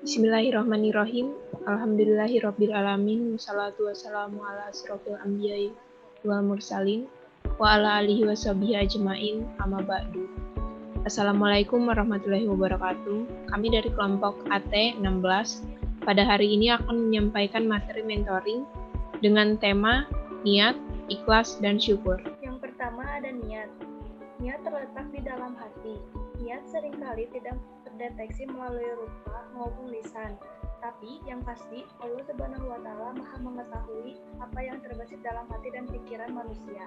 Bismillahirrahmanirrahim. Alhamdulillahirabbil alamin. Wassalatu wassalamu ala asyrofil anbiya'i wal mursalin wa ala alihi washabihi ajmain. Amma ba'du. Assalamualaikum warahmatullahi wabarakatuh. Kami dari kelompok AT 16 pada hari ini akan menyampaikan materi mentoring dengan tema niat, ikhlas, dan syukur. Yang pertama ada niat. Niat terletak di dalam hati. Niat seringkali tidak terdeteksi melalui rupa maupun lisan. Tapi yang pasti Allah Subhanahu wa Ta'ala Maha mengetahui apa yang terbesit dalam hati dan pikiran manusia.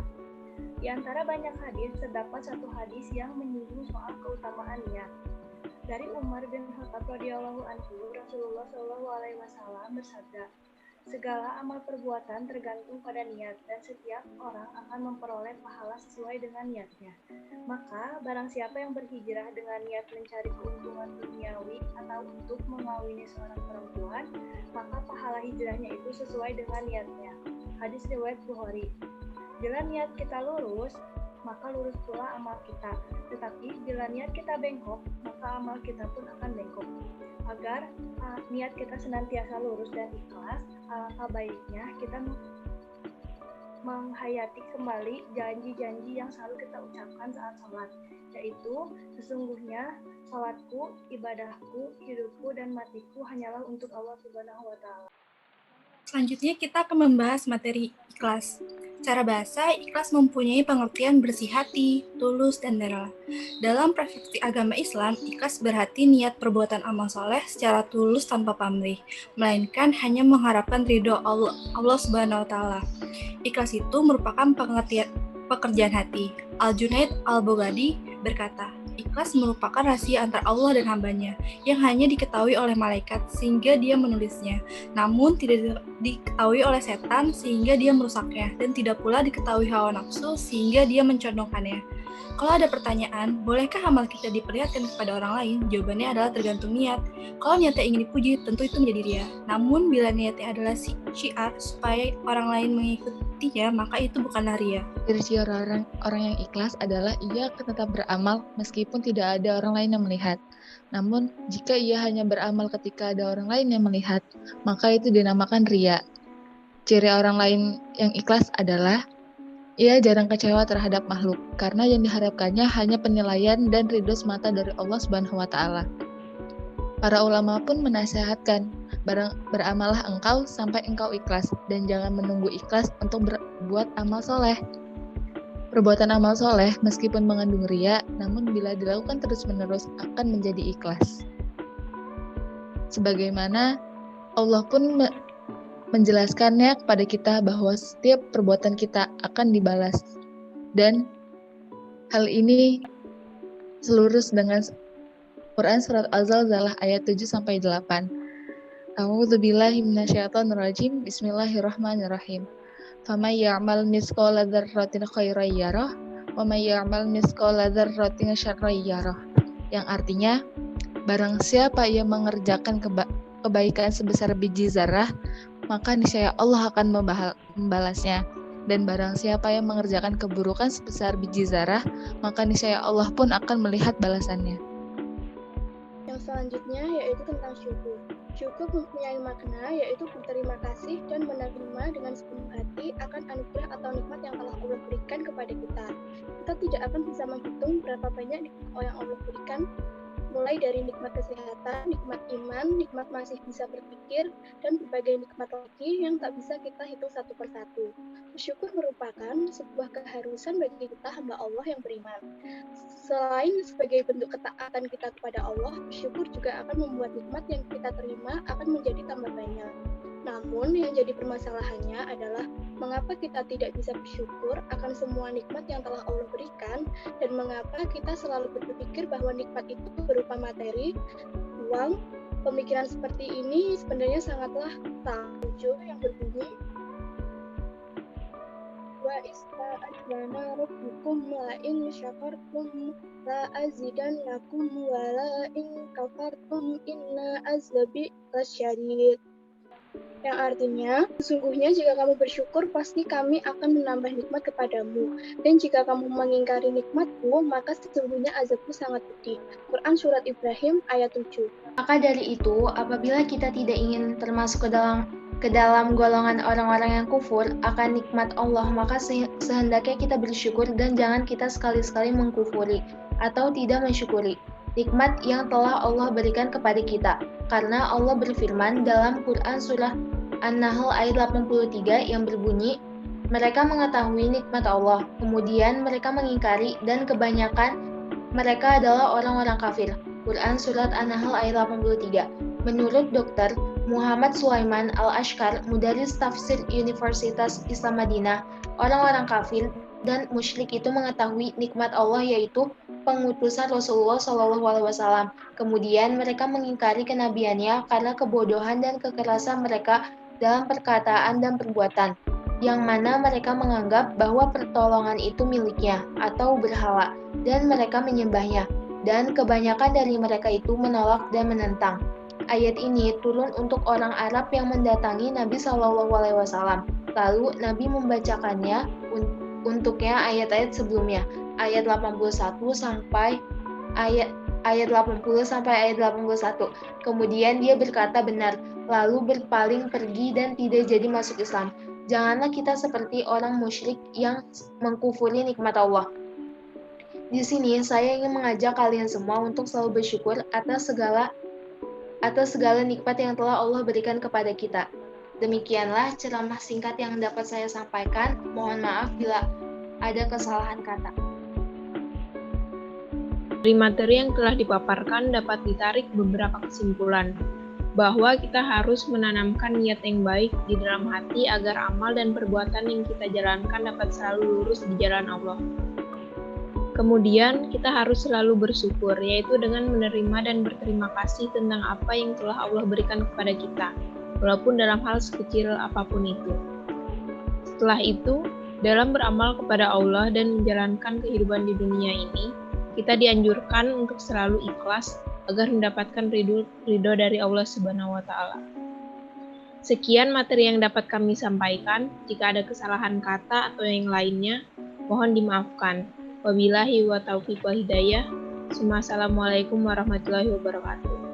Di antara banyak hadis terdapat satu hadis yang menyinggung soal keutamaan niat. Dari Umar bin Khattab radhiyallahu anhu, Rasulullah shallallahu alaihi wasallam bersabda, segala amal perbuatan tergantung pada niat dan setiap orang akan memperoleh pahala sesuai dengan niatnya. Maka barang siapa yang berhijrah dengan niat mencari keuntungan duniawi atau untuk mengawini seorang perempuan, maka pahala hijrahnya itu sesuai dengan niatnya. Hadis riwayat Bukhari. Bila niat kita lurus, maka lurus pula amal kita. Tetapi bila niat kita bengkok, maka amal kita pun akan bengkok. Agar niat kita senantiasa lurus dan ikhlas, alangkah baiknya kita menghayati kembali janji-janji yang selalu kita ucapkan saat sholat, yaitu sesungguhnya sholatku, ibadahku, hidupku, dan matiku hanyalah untuk Allah Subhanahu wa Ta'ala. Selanjutnya kita akan membahas materi ikhlas. Cara bahasa, ikhlas mempunyai pengertian bersih hati, tulus, dan rela. Dalam persepsi agama Islam, ikhlas berarti niat perbuatan amal soleh secara tulus tanpa pamrih, melainkan hanya mengharapkan ridho Allah Subhanahu wa Ta'ala. Ikhlas itu merupakan pekerjaan hati. Al-Junaid Al-Baghdadi berkata, ikhlas merupakan rahasia antara Allah dan hambanya yang hanya diketahui oleh malaikat sehingga dia menulisnya, namun tidak diketahui oleh setan sehingga dia merusaknya, dan tidak pula diketahui hawa nafsu sehingga dia mencondongkannya. Kalau ada pertanyaan, bolehkah amal kita diperlihatkan kepada orang lain? Jawabannya adalah tergantung niat. Kalau niatnya ingin dipuji, tentu itu menjadi ria. Namun bila niatnya adalah syiar supaya orang lain mengikutinya, maka itu bukanlah ria. Ciri orang yang ikhlas adalah ia akan tetap beramal meskipun tidak ada orang lain yang melihat. Namun, jika ia hanya beramal ketika ada orang lain yang melihat, maka itu dinamakan ria. Ciri orang lain yang ikhlas adalah ia jarang kecewa terhadap makhluk, karena yang diharapkannya hanya penilaian dan ridho semata dari Allah Subhanahu wa Ta'ala. Para ulama pun menasihatkan, beramallah engkau sampai engkau ikhlas, dan jangan menunggu ikhlas untuk berbuat amal soleh. Perbuatan amal soleh meskipun mengandung ria, namun bila dilakukan terus-menerus akan menjadi ikhlas. Sebagaimana Allah pun menjelaskannya kepada kita bahwa setiap perbuatan kita akan dibalas. Dan hal ini selurus dengan Quran surat Az-Zalzalah ayat 7-8. A'udzubillahi minasyaitonirrajim. Bismillahirrahmanirrahim. Faman ya'mal mithqala dzarratin khairan yarah wa may ya'mal mithqala dzarratin syarran yarah. Yang artinya, barang siapa yang mengerjakan kebaikan sebesar biji zarah, maka niscaya Allah akan membalasnya. Dan barang siapa yang mengerjakan keburukan sebesar biji zarah, maka niscaya Allah pun akan melihat balasannya. Yang selanjutnya yaitu tentang syukur. Syukur mempunyai makna yaitu berterima kasih dan menerima dengan sepenuh hati akan anugerah atau nikmat yang telah Allah berikan kepada kita. Kita tidak akan bisa menghitung berapa banyak nikmat yang Allah berikan, mulai dari nikmat kesehatan, nikmat iman, nikmat masih bisa berpikir, dan berbagai nikmat lagi yang tak bisa kita hitung satu persatu. Bersyukur merupakan sebuah keharusan bagi kita hamba Allah yang beriman. Selain sebagai bentuk ketaatan kita kepada Allah, bersyukur juga akan membuat nikmat yang kita terima akan menjadi tambah banyak. Namun yang jadi permasalahannya adalah mengapa kita tidak bisa bersyukur akan semua nikmat yang telah Allah berikan, dan mengapa kita selalu berpikir bahwa nikmat itu berupa materi, uang. Pemikiran seperti ini sebenarnya sangatlah taujur yang berbunyi wa ista'adzana rabbukum la in syakartum la azidannakum wa la in kafartum inna azabi lasyadid. Yang artinya, sesungguhnya jika kamu bersyukur, pasti kami akan menambah nikmat kepadamu. Dan jika kamu mengingkari nikmatku, maka sesungguhnya azabku sangat pedih. Quran Surat Ibrahim ayat 7. Maka dari itu, apabila kita tidak ingin termasuk ke dalam golongan orang-orang yang kufur akan nikmat Allah, maka sehendaknya kita bersyukur dan jangan kita sekali-sekali mengkufuri atau tidak mensyukuri nikmat yang telah Allah berikan kepada kita. Karena Allah berfirman dalam Quran Surah An-Nahl ayat 83 yang berbunyi, mereka mengetahui nikmat Allah, kemudian mereka mengingkari dan kebanyakan mereka adalah orang-orang kafir. Quran Surat An-Nahl ayat 83. Menurut Dr. Muhammad Sulaiman Al-Ashkar, Mudaris Tafsir Universitas Islam Madinah, orang-orang kafir dan musyrik itu mengetahui nikmat Allah yaitu pengutusan Rasulullah SAW. Kemudian mereka mengingkari kenabiannya karena kebodohan dan kekerasan mereka dalam perkataan dan perbuatan, yang mana mereka menganggap bahwa pertolongan itu miliknya atau berhala, dan mereka menyembahnya. Dan kebanyakan dari mereka itu menolak dan menentang. Ayat ini turun untuk orang Arab yang mendatangi Nabi SAW. Lalu Nabi membacakannya untuknya ayat-ayat sebelumnya, ayat 81 sampai ayat 80 sampai ayat 81. Kemudian dia berkata benar, lalu berpaling pergi dan tidak jadi masuk Islam. Janganlah kita seperti orang musyrik yang mengkufuri nikmat Allah. Di sini saya ingin mengajak kalian semua untuk selalu bersyukur atas segala nikmat yang telah Allah berikan kepada kita. Demikianlah ceramah singkat yang dapat saya sampaikan. Mohon maaf bila ada kesalahan kata. Dari materi yang telah dipaparkan dapat ditarik beberapa kesimpulan, bahwa kita harus menanamkan niat yang baik di dalam hati agar amal dan perbuatan yang kita jalankan dapat selalu lurus di jalan Allah. Kemudian, kita harus selalu bersyukur, yaitu dengan menerima dan berterima kasih tentang apa yang telah Allah berikan kepada kita, walaupun dalam hal sekecil apapun itu. Setelah itu, dalam beramal kepada Allah dan menjalankan kehidupan di dunia ini, kita dianjurkan untuk selalu ikhlas agar mendapatkan ridho dari Allah Subhanahu wa Ta'ala. Sekian materi yang dapat kami sampaikan. Jika ada kesalahan kata atau yang lainnya, mohon dimaafkan. Wabillahi wa taufiq wa hidayah. Assalamualaikum warahmatullahi wabarakatuh.